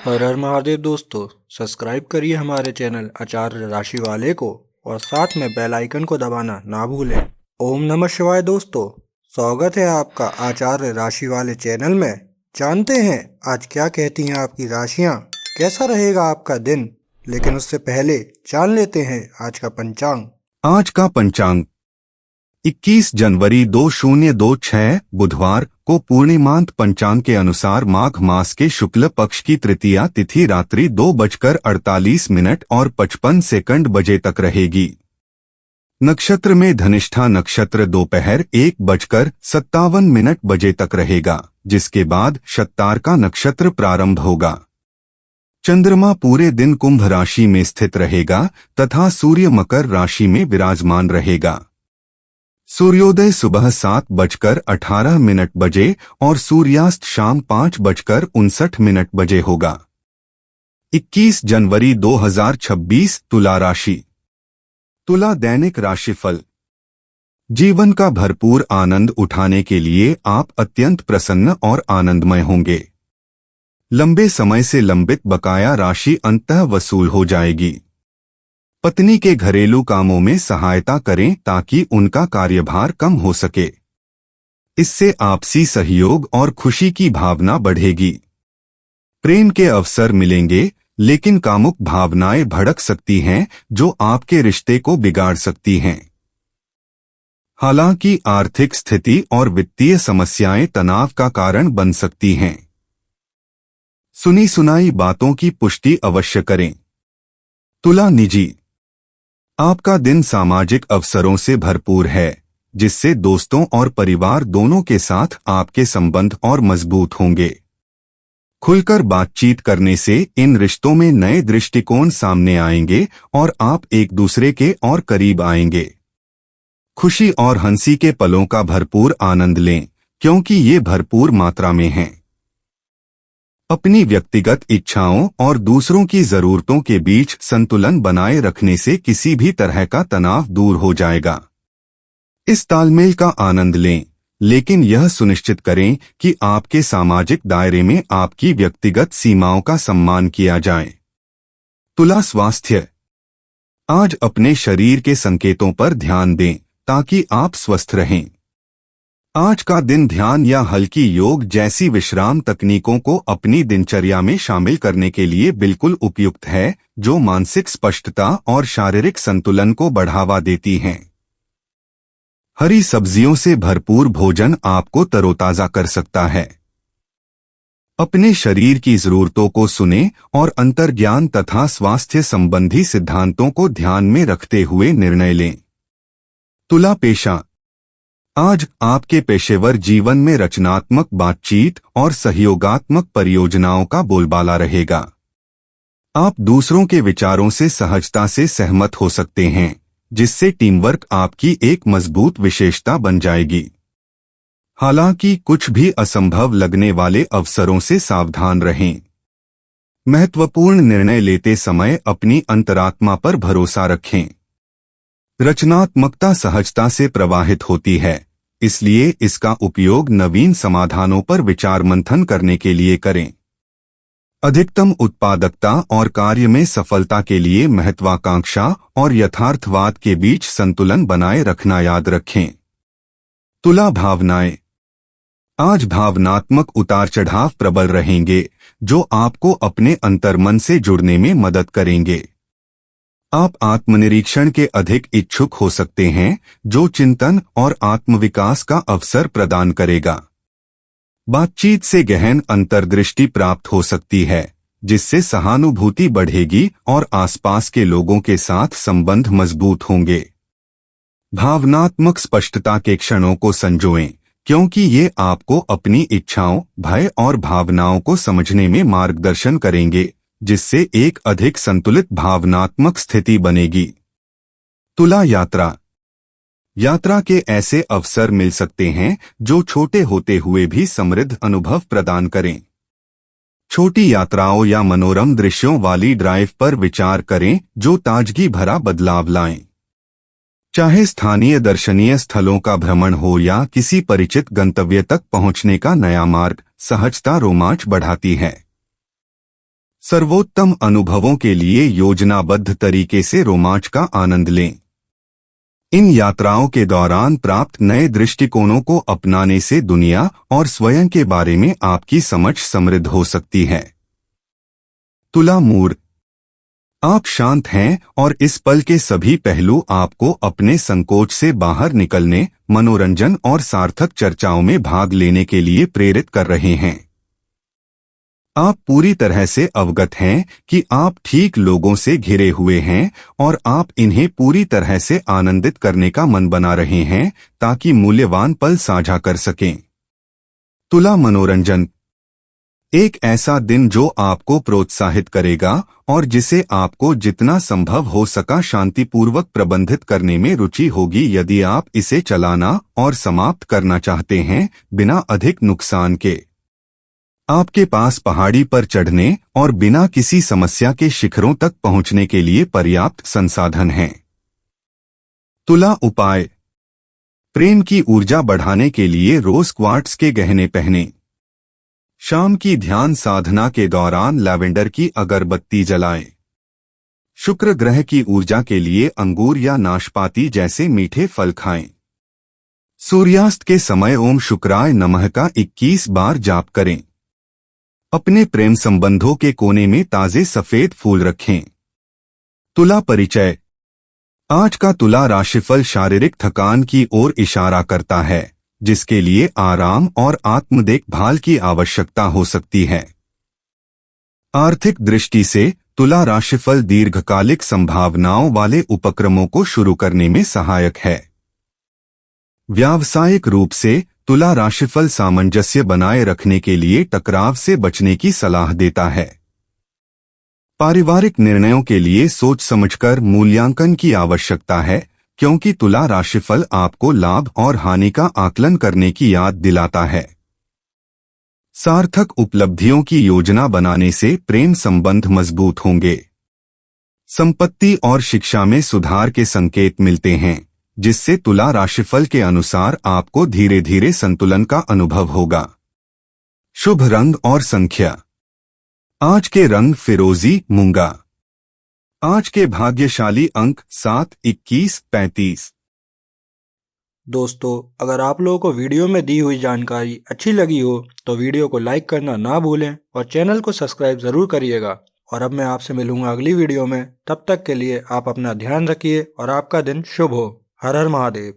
हर हर महादेव दोस्तों। सब्सक्राइब करिए हमारे चैनल आचार्य राशि वाले को और साथ में बेल आइकन को दबाना ना भूलें। ओम नमः शिवाय दोस्तों, स्वागत है आपका आचार्य राशि वाले चैनल में। जानते हैं आज क्या कहती हैं आपकी राशियां, कैसा रहेगा आपका दिन। लेकिन उससे पहले जान लेते हैं आज का पंचांग। आज का पंचांग 21 जनवरी 2026 बुधवार को पूर्णिमांत पंचांग के अनुसार माघ मास के शुक्ल पक्ष की तृतीया तिथि रात्रि 2:48 और 55 बजे तक रहेगी। नक्षत्र में धनिष्ठा नक्षत्र दोपहर 1:57 बजे तक रहेगा, जिसके बाद शतार्का नक्षत्र प्रारंभ होगा। चंद्रमा पूरे दिन कुंभ राशि में स्थित रहेगा तथा सूर्य मकर राशि में विराजमान रहेगा। सूर्योदय सुबह 7:18 बजे और सूर्यास्त शाम 5:59 बजे होगा। 21 जनवरी 2026 तुला राशि। तुला दैनिक राशिफल। जीवन का भरपूर आनंद उठाने के लिए आप अत्यंत प्रसन्न और आनंदमय होंगे। लंबे समय से लंबित बकाया राशि अंततः वसूल हो जाएगी। पत्नी के घरेलू कामों में सहायता करें ताकि उनका कार्यभार कम हो सके। इससे आपसी सहयोग और खुशी की भावना बढ़ेगी। प्रेम के अवसर मिलेंगे, लेकिन कामुक भावनाएं भड़क सकती हैं जो आपके रिश्ते को बिगाड़ सकती हैं। हालांकि आर्थिक स्थिति और वित्तीय समस्याएं तनाव का कारण बन सकती हैं। सुनी सुनाई बातों की पुष्टि अवश्य करें। तुला निजी। आपका दिन सामाजिक अवसरों से भरपूर है, जिससे दोस्तों और परिवार दोनों के साथ आपके संबंध और मजबूत होंगे। खुलकर बातचीत करने से इन रिश्तों में नए दृष्टिकोण सामने आएंगे और आप एक दूसरे के और करीब आएंगे। खुशी और हंसी के पलों का भरपूर आनंद लें, क्योंकि ये भरपूर मात्रा में हैं। अपनी व्यक्तिगत इच्छाओं और दूसरों की जरूरतों के बीच संतुलन बनाए रखने से किसी भी तरह का तनाव दूर हो जाएगा। इस तालमेल का आनंद लें, लेकिन यह सुनिश्चित करें कि आपके सामाजिक दायरे में आपकी व्यक्तिगत सीमाओं का सम्मान किया जाए। तुला स्वास्थ्य। आज अपने शरीर के संकेतों पर ध्यान दें ताकि आप स्वस्थ रहें। आज का दिन ध्यान या हल्की योग जैसी विश्राम तकनीकों को अपनी दिनचर्या में शामिल करने के लिए बिल्कुल उपयुक्त है, जो मानसिक स्पष्टता और शारीरिक संतुलन को बढ़ावा देती हैं। हरी सब्जियों से भरपूर भोजन आपको तरोताजा कर सकता है। अपने शरीर की जरूरतों को सुनें और अंतर्ज्ञान तथा स्वास्थ्य संबंधी सिद्धांतों को ध्यान में रखते हुए निर्णय लें। तुला पेशा। आज आपके पेशेवर जीवन में रचनात्मक बातचीत और सहयोगात्मक परियोजनाओं का बोलबाला रहेगा। आप दूसरों के विचारों से सहजता से सहमत हो सकते हैं, जिससे टीमवर्क आपकी एक मजबूत विशेषता बन जाएगी। हालांकि कुछ भी असंभव लगने वाले अवसरों से सावधान रहें। महत्वपूर्ण निर्णय लेते समय अपनी अंतरात्मा पर भरोसा रखें। रचनात्मकता सहजता से प्रवाहित होती है, इसलिए इसका उपयोग नवीन समाधानों पर विचार मंथन करने के लिए करें। अधिकतम उत्पादकता और कार्य में सफलता के लिए महत्वाकांक्षा और यथार्थवाद के बीच संतुलन बनाए रखना याद रखें। तुला भावनाएं। आज भावनात्मक उतार चढ़ाव प्रबल रहेंगे, जो आपको अपने अंतर्मन से जुड़ने में मदद करेंगे। आप आत्मनिरीक्षण के अधिक इच्छुक हो सकते हैं, जो चिंतन और आत्मविकास का अवसर प्रदान करेगा। बातचीत से गहन अंतर्दृष्टि प्राप्त हो सकती है, जिससे सहानुभूति बढ़ेगी और आसपास के लोगों के साथ संबंध मजबूत होंगे। भावनात्मक स्पष्टता के क्षणों को संजोएं, क्योंकि ये आपको अपनी इच्छाओं, भय और भावनाओं को समझने में मार्गदर्शन करेंगे, जिससे एक अधिक संतुलित भावनात्मक स्थिति बनेगी। तुला यात्रा। यात्रा के ऐसे अवसर मिल सकते हैं जो छोटे होते हुए भी समृद्ध अनुभव प्रदान करें। छोटी यात्राओं या मनोरम दृश्यों वाली ड्राइव पर विचार करें, जो ताजगी भरा बदलाव लाएं। चाहे स्थानीय दर्शनीय स्थलों का भ्रमण हो या किसी परिचित गंतव्य तक पहुंचने का नया मार्ग, सहजता रोमांच बढ़ाती है। सर्वोत्तम अनुभवों के लिए योजनाबद्ध तरीके से रोमांच का आनंद लें। इन यात्राओं के दौरान प्राप्त नए दृष्टिकोणों को अपनाने से दुनिया और स्वयं के बारे में आपकी समझ समृद्ध हो सकती है। तुला मूड। आप शांत हैं और इस पल के सभी पहलू आपको अपने संकोच से बाहर निकलने, मनोरंजन और सार्थक चर्चाओं में भाग लेने के लिए प्रेरित कर रहे हैं। आप पूरी तरह से अवगत हैं कि आप ठीक लोगों से घिरे हुए हैं और आप इन्हें पूरी तरह से आनंदित करने का मन बना रहे हैं ताकि मूल्यवान पल साझा कर सकें। तुला मनोरंजन। एक ऐसा दिन जो आपको प्रोत्साहित करेगा और जिसे आपको जितना संभव हो सका शांतिपूर्वक प्रबंधित करने में रुचि होगी यदि आप इसे चलाना और समाप्त करना चाहते हैं बिना अधिक नुकसान के। आपके पास पहाड़ी पर चढ़ने और बिना किसी समस्या के शिखरों तक पहुंचने के लिए पर्याप्त संसाधन हैं। तुला उपाय। प्रेम की ऊर्जा बढ़ाने के लिए रोज क्वार्ट्ज के गहने पहने। शाम की ध्यान साधना के दौरान लैवेंडर की अगरबत्ती जलाएं। शुक्र ग्रह की ऊर्जा के लिए अंगूर या नाशपाती जैसे मीठे फल खाएं। सूर्यास्त के समय ओम शुक्राय नमः का 21 बार जाप करें। अपने प्रेम संबंधों के कोने में ताजे सफेद फूल रखें। तुला परिचय। आज का तुला राशिफल शारीरिक थकान की ओर इशारा करता है, जिसके लिए आराम और आत्म देखभाल की आवश्यकता हो सकती है। आर्थिक दृष्टि से तुला राशिफल दीर्घकालिक संभावनाओं वाले उपक्रमों को शुरू करने में सहायक है। व्यावसायिक रूप से तुला राशिफल सामंजस्य बनाए रखने के लिए टकराव से बचने की सलाह देता है। पारिवारिक निर्णयों के लिए सोच समझकर मूल्यांकन की आवश्यकता है, क्योंकि तुला राशिफल आपको लाभ और हानि का आकलन करने की याद दिलाता है। सार्थक उपलब्धियों की योजना बनाने से प्रेम संबंध मजबूत होंगे। संपत्ति और शिक्षा में सुधार के संकेत मिलते हैं, जिससे तुला राशिफल के अनुसार आपको धीरे धीरे संतुलन का अनुभव होगा। शुभ रंग और संख्या। आज के रंग फिरोजी, मूंगा। आज के भाग्यशाली अंक 7, 21, 35। दोस्तों, अगर आप लोगों को वीडियो में दी हुई जानकारी अच्छी लगी हो तो वीडियो को लाइक करना ना भूलें और चैनल को सब्सक्राइब ज़रूर करिएगा। और अब मैं आपसे मिलूंगा अगली वीडियो में। तब तक के लिए आप अपना ध्यान रखिए और आपका दिन शुभ हो। हर हर महादेव।